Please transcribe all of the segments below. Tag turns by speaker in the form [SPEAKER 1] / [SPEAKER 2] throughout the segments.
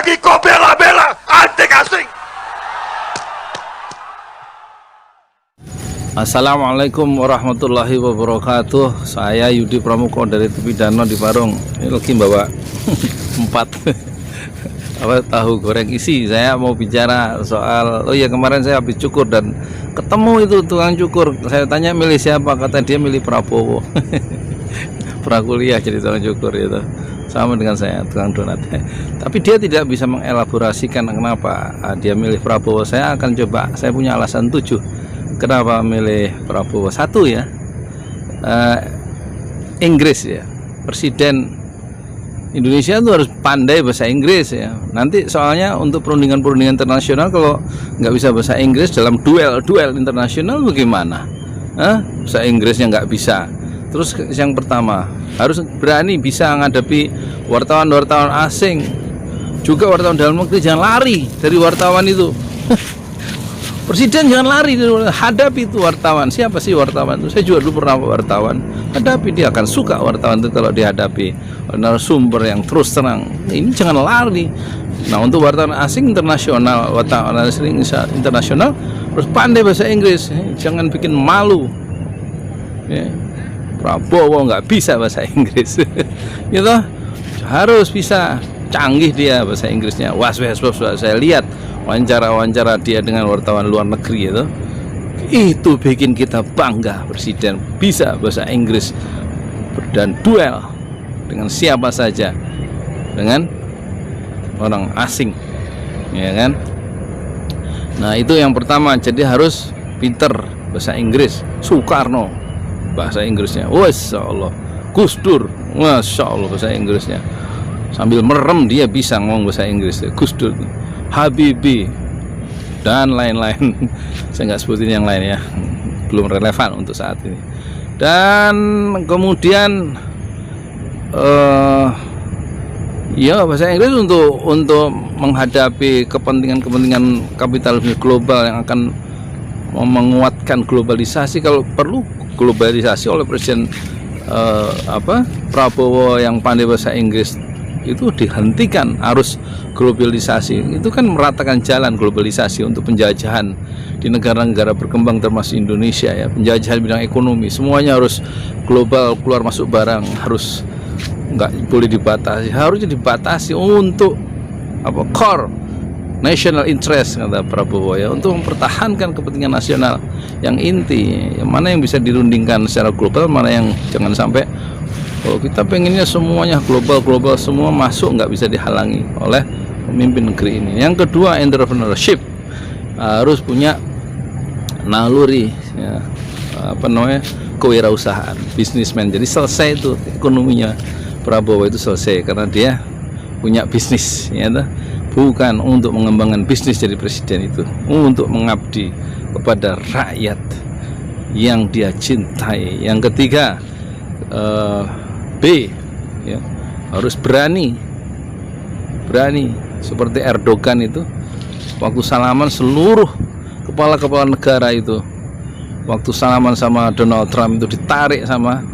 [SPEAKER 1] lagi kau bela-bela antek asing.
[SPEAKER 2] Assalamualaikum warahmatullahi wabarakatuh. Saya Yudi Pramuko dari Tepi Danau di Parung. Ini lagi bawa 4 tahu goreng isi. Saya mau bicara soal, oh ya, kemarin saya habis cukur dan ketemu itu tukang cukur. Saya tanya milih siapa, kata dia milih Prabowo. Prakuliah jadi tukang cukur itu. Sama dengan saya, tukang donat. Tapi dia tidak bisa mengelaborasikan kenapa dia milih Prabowo. Saya akan coba, saya punya alasan 7 kenapa milih Prabowo. Satu ya, Inggris ya, Presiden Indonesia itu harus pandai bahasa Inggris ya. Nanti soalnya untuk perundingan-perundingan internasional kalau nggak bisa bahasa Inggris dalam duel internasional bagaimana? Bahasa Inggrisnya nggak bisa. Terus yang pertama harus berani bisa menghadapi wartawan-wartawan asing. Juga wartawan dalam negeri jangan lari dari wartawan itu. Presiden jangan lari, hadapi itu wartawan. Siapa sih wartawan itu? Saya juga dulu pernah wartawan. Hadapi, dia akan suka wartawan itu kalau dihadapi narasumber yang terus terang. Ini jangan lari. Nah, untuk wartawan asing internasional, wartawan asing internasional harus pandai bahasa Inggris. Jangan bikin malu. Ya. Prabowo nggak bisa bahasa Inggris, gitu. Harus bisa, canggih dia bahasa Inggrisnya. Saya lihat wawancara dia dengan wartawan luar negeri itu bikin kita bangga. Presiden bisa bahasa Inggris dan duel dengan siapa saja, dengan orang asing, ya kan? Nah, itu yang pertama. Jadi harus pinter bahasa Inggris. Soekarno bahasa Inggrisnya, Masya Allah. Gus Dur, Masya Allah bahasa Inggrisnya. Sambil merem dia bisa ngomong bahasa Inggris. Gus Dur, Habibie, dan lain-lain. Saya nggak sebutin yang lain ya, belum relevan untuk saat ini. Dan kemudian ya bahasa Inggris untuk menghadapi kepentingan kapitalisme global yang akan menguatkan globalisasi. Kalau perlu globalisasi oleh Presiden Prabowo yang pandai bahasa Inggris itu dihentikan. Arus globalisasi itu kan meratakan jalan globalisasi untuk penjajahan di negara-negara berkembang termasuk Indonesia ya. Penjajahan bidang ekonomi semuanya harus global, keluar masuk barang harus nggak boleh dibatasi, harusnya dibatasi untuk core national interest, kata Prabowo ya, untuk mempertahankan kepentingan nasional yang inti. Yang mana yang bisa dirundingkan secara global, mana yang jangan sampai. Kalau kita pengennya semuanya global semua masuk, nggak bisa dihalangi oleh pemimpin negeri ini. Yang kedua, entrepreneurship, harus punya naluri ya, kewirausahaan, bisnismen. Jadi selesai itu ekonominya Prabowo itu selesai karena dia punya bisnis ya, bukan untuk mengembangkan bisnis jadi presiden, itu untuk mengabdi kepada rakyat yang dia cintai. Yang ketiga, B ya, harus berani seperti Erdogan itu waktu salaman seluruh kepala negara itu, waktu salaman sama Donald Trump itu ditarik sama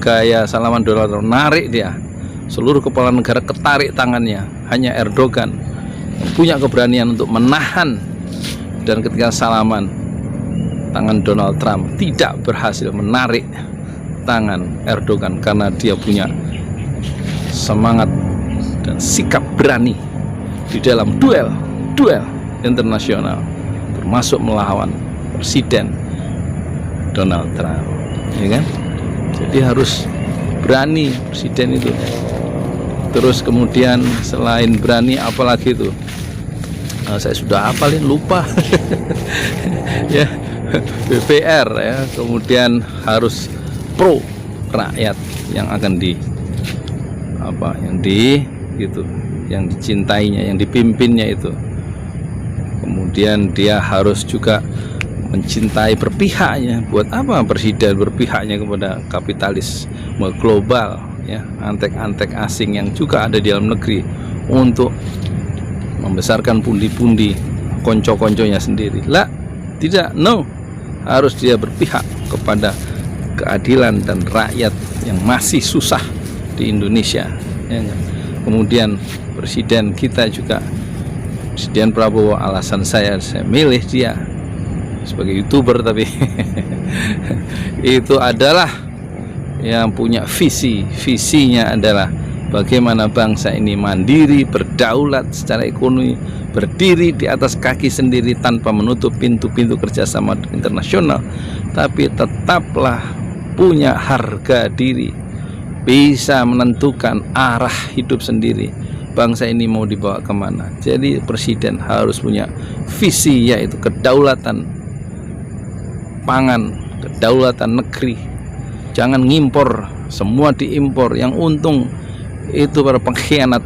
[SPEAKER 2] gaya salaman Donald Trump, narik dia, seluruh kepala negara ketarik tangannya. Hanya Erdogan yang punya keberanian untuk menahan, dan ketika salaman tangan Donald Trump tidak berhasil menarik tangan Erdogan karena dia punya semangat dan sikap berani di dalam duel internasional, termasuk melawan Presiden Donald Trump, ya kan? Jadi harus berani presiden itu. Terus kemudian selain berani apalagi itu, saya sudah hafalin, lupa. Ya, BPR ya. Kemudian harus pro rakyat yang akan yang dicintainya, yang dipimpinnya itu. Kemudian dia harus juga mencintai, berpihaknya. Buat apa presiden berpihaknya kepada kapitalisme global ya, antek-antek asing yang juga ada di dalam negeri, untuk membesarkan pundi-pundi konco-konconya sendiri? Lah, tidak, no. Harus dia berpihak kepada keadilan dan rakyat yang masih susah di Indonesia ya. Kemudian presiden kita juga, Presiden Prabowo, alasan saya milih dia sebagai YouTuber, tapi itu adalah yang punya visinya adalah bagaimana bangsa ini mandiri, berdaulat secara ekonomi, berdiri di atas kaki sendiri tanpa menutup pintu-pintu kerjasama internasional, tapi tetaplah punya harga diri, bisa menentukan arah hidup sendiri. Bangsa ini mau dibawa kemana? Jadi presiden harus punya visi, yaitu kedaulatan pangan, kedaulatan negeri. Jangan ngimpor, semua diimpor. Yang untung itu para pengkhianat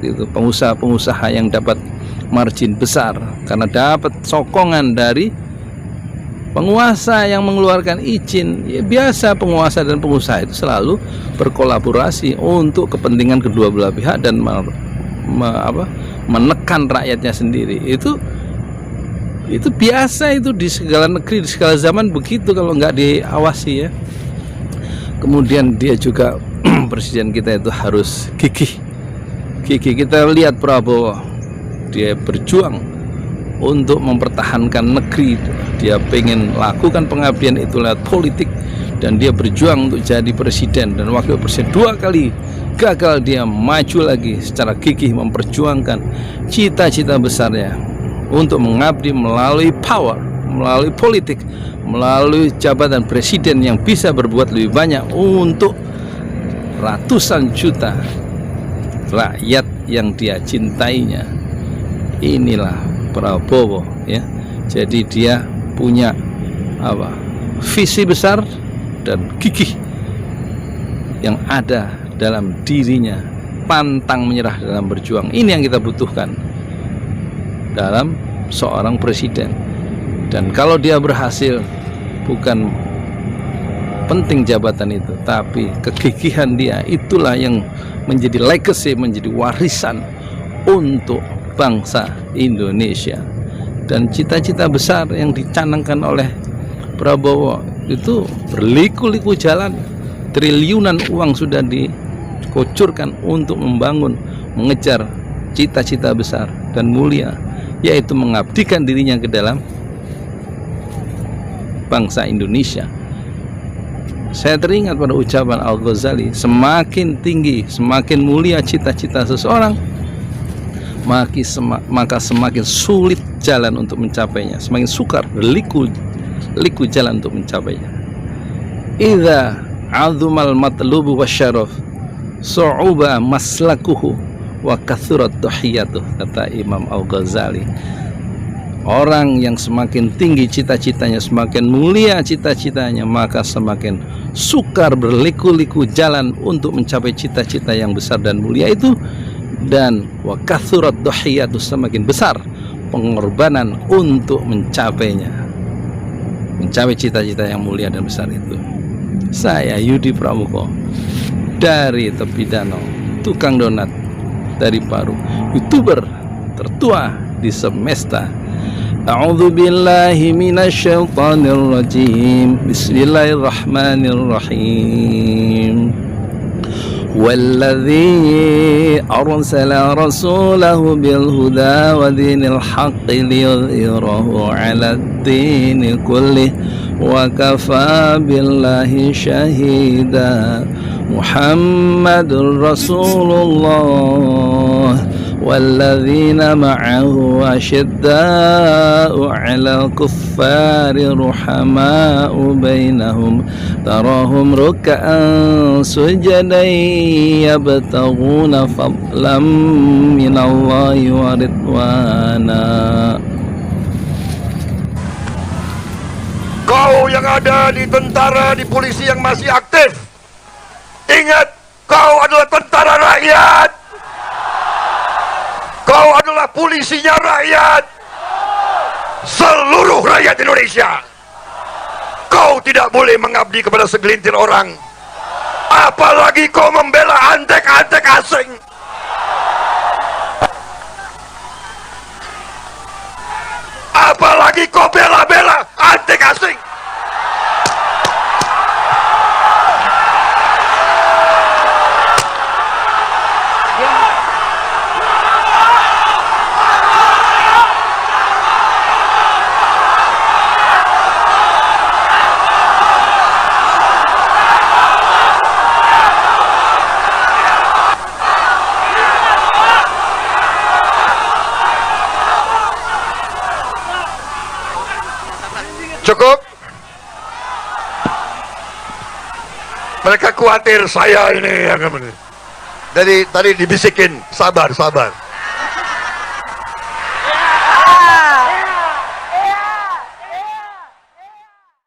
[SPEAKER 2] itu, pengusaha-pengusaha yang dapat margin besar karena dapat sokongan dari penguasa yang mengeluarkan izin. Ya, biasa penguasa dan pengusaha itu selalu berkolaborasi untuk kepentingan kedua belah pihak dan menekan rakyatnya sendiri. Itu biasa, itu di segala negeri, di segala zaman begitu kalau nggak diawasi ya. Kemudian dia juga presiden kita itu harus gigih. Kita lihat Prabowo, dia berjuang untuk mempertahankan negeri. Dia pengen lakukan pengabdian itu lewat politik, dan dia berjuang untuk jadi presiden dan wakil presiden 2 kali. Gagal, dia maju lagi secara gigih memperjuangkan cita-cita besarnya untuk mengabdi melalui power, melalui politik, melalui jabatan presiden yang bisa berbuat lebih banyak untuk ratusan juta rakyat yang dia cintainya. Inilah Prabowo ya. Jadi dia punya visi besar dan gigih yang ada dalam dirinya, pantang menyerah dalam berjuang. Ini yang kita butuhkan dalam seorang presiden. Dan kalau dia berhasil, bukan penting jabatan itu, tapi kegigihan dia, itulah yang menjadi legacy, menjadi warisan untuk bangsa Indonesia. Dan cita-cita besar yang dicanangkan oleh Prabowo itu berliku-liku jalan, triliunan uang sudah dikucurkan untuk membangun, mengejar cita-cita besar dan mulia, yaitu mengabdikan dirinya ke dalam bangsa Indonesia. Saya teringat pada ucapan Al-Ghazali, semakin tinggi, semakin mulia cita-cita seseorang, maka semakin sulit jalan untuk mencapainya, semakin sukar, liku jalan untuk mencapainya. Idza azumal matlubu wasyaraf su'uba maslakuhu wa kathurat tahiyatuh, kata Imam Al-Ghazali. Orang yang semakin tinggi cita-citanya, semakin mulia cita-citanya, maka semakin sukar berliku-liku jalan untuk mencapai cita-cita yang besar dan mulia itu. Dan wa kathurat dhahiyatu, semakin besar pengorbanan untuk mencapainya, mencapai cita-cita yang mulia dan besar itu. Saya Yudi Pramuko dari tepi danau, tukang donat dari Paru, YouTuber tertua di semesta. A'udzu billahi minasyaitonir rajim. Bismillahirrahmanirrahim. والذي أرسل رسوله بالهدى ودين الحق ليظهره على الدين كله وكفى بالله شهيدا محمد رسول الله والذين معه أشداء على الكفار رحماء بينهم تراهم ركعا سجدا يبتغون فضلا من الله ورضوانا.
[SPEAKER 1] Kau yang ada di tentara, di polisi yang masih aktif, ingat, kau adalah tentara rakyat. Kau adalah polisinya rakyat, seluruh rakyat Indonesia. Kau tidak boleh mengabdi kepada segelintir orang, apalagi kau membela antek-antek asing. Apalagi kau bela-bela antek asing. Cukup. Mereka khawatir saya ini yang jadi tadi dibisikin sabar.